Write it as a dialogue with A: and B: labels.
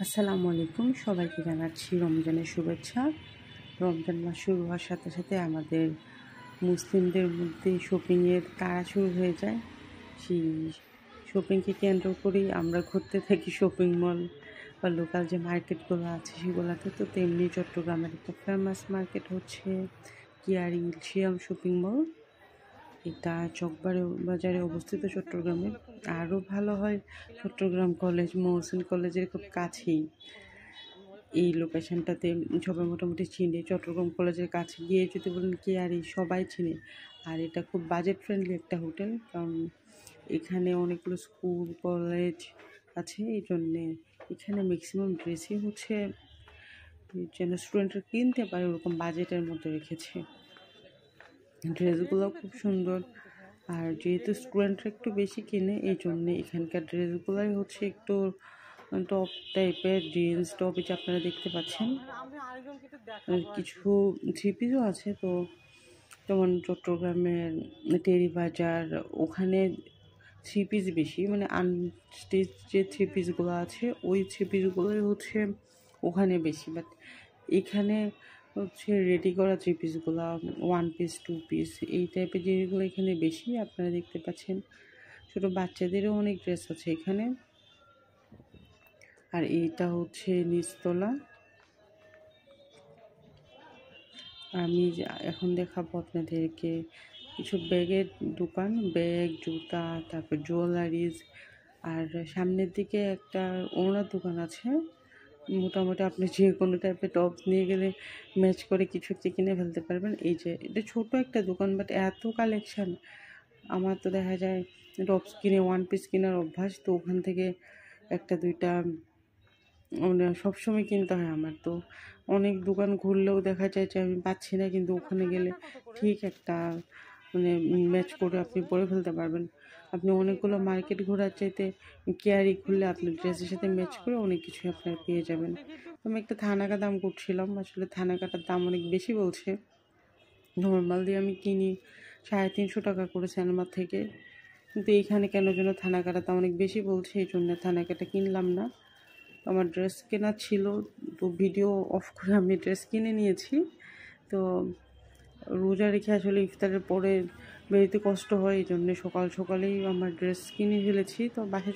A: আসসালামু আলাইকুম, সবাইকে জানাচ্ছি রমজানের শুভেচ্ছা। রমজান মাস শুরু হওয়ার সাথে সাথে আমাদের মুসলিমদের মধ্যে শপিংয়ের তাড়া শুরু হয়ে যায়। সেই শপিংকে কেন্দ্র করেই আমরা ঘুরতে থাকি শপিং মল বা লোকাল যে মার্কেটগুলো আছে সেগুলোতে। তো তেমনি চট্টগ্রামের একটা ফেমাস মার্কেট হচ্ছে কিয়ারি ইলশিয়াম শপিং মল। এটা বাজারে অবস্থিত চট্টগ্রামে। আরও ভালো হয় চট্টগ্রাম কলেজ, মহসিন কলেজের খুব কাছেই এই লোকেশনটাতে সবাই মোটামুটি চিনে। চট্টগ্রাম কলেজের কাছে গিয়ে যদি বলেন কিয়ারি, সবাই চিনে। আর এটা খুব বাজেট ফ্রেন্ডলি একটা হোটেল, কারণ এখানে অনেকগুলো স্কুল কলেজ আছে। এই জন্যে এখানে ম্যাক্সিমাম ড্রেসই হচ্ছে যেন স্টুডেন্টরা কিনতে পারে ওরকম বাজেটের মধ্যে রেখেছে। ড্রেসগুলো খুব সুন্দর। আর যেহেতু স্টুডেন্টরা একটু বেশি কিনে, এই জন্যে এখানকার ড্রেসগুলোই হচ্ছে একটু টপ টাইপের, জিন্স টপ, এটা আপনারা দেখতে পাচ্ছেন। কিছু থ্রি পিসও আছে। তো যেমন চট্টগ্রামের টেরি বাজার, ওখানে থ্রি পিস বেশি, মানে আনস্টিচ যে থ্রি পিসগুলো আছে ওই থ্রি পিসগুলোই হচ্ছে ওখানে বেশি। বাট এখানে হচ্ছে রেডি করা থ্রি পিসগুলো, ওয়ান পিস টু পিস এই টাইপের জিনিসগুলো এখানে বেশি আপনারা দেখতে পাচ্ছেন। ছোটো বাচ্চাদেরও অনেক ড্রেস আছে এখানে। আর এইটা হচ্ছে নিচতলা। আমি এখন দেখাবো আপনাদেরকে কিছু ব্যাগের দোকান, ব্যাগ, জুতা, তারপর জুয়েলারিজ। আর সামনের দিকে একটা ওড়নার দোকান আছে। মোটামুটি আপনি যে কোনো টাইপের টপস নিয়ে গেলে ম্যাচ করে কিছু একটা কিনে ফেলতে পারবেন। এই যে এটা ছোট একটা দোকান, বাট এত কালেকশান। আমার তো দেখা যায় টপস কিনে ওয়ান পিস কেনার অভ্যাস, তো ওখান থেকে একটা দুইটা মানে সবসময় কিনতে হয় আমার। তো অনেক দোকান ঘুরলেও দেখা যায় যে আমি পাচ্ছি না, কিন্তু ওখানে গেলে ঠিক একটা মানে ম্যাচ করে আপনি পরে ফেলতে পারবেন। আপনি অনেকগুলো মার্কেট ঘোরার চাইতে কেয়ারি খুললে আপনি ড্রেসের সাথে ম্যাচ করে অনেক কিছুই আপনার পেয়ে যাবেন। আমি একটা থানাকা দাম করছিলাম, আসলে থানাকাটার দাম অনেক বেশি বলছে। নর্মাল দিয়ে আমি কিনি 350 টাকা করে সিনেমার থেকে, কিন্তু এইখানে কেন যেন থানাকাটার দাম অনেক বেশি বলছে, এই জন্য থানাকাটা কিনলাম না। আমার ড্রেস কেনা ছিল, তো ভিডিও অফ করে আমি ড্রেস কিনে নিয়েছি। তো রোজা রেখে আসলে ইফতারের পরে বেরোতে কষ্ট হয়, এই জন্যে সকাল সকালেই আমার ড্রেস কিনে ফেলেছি। তো বাসায়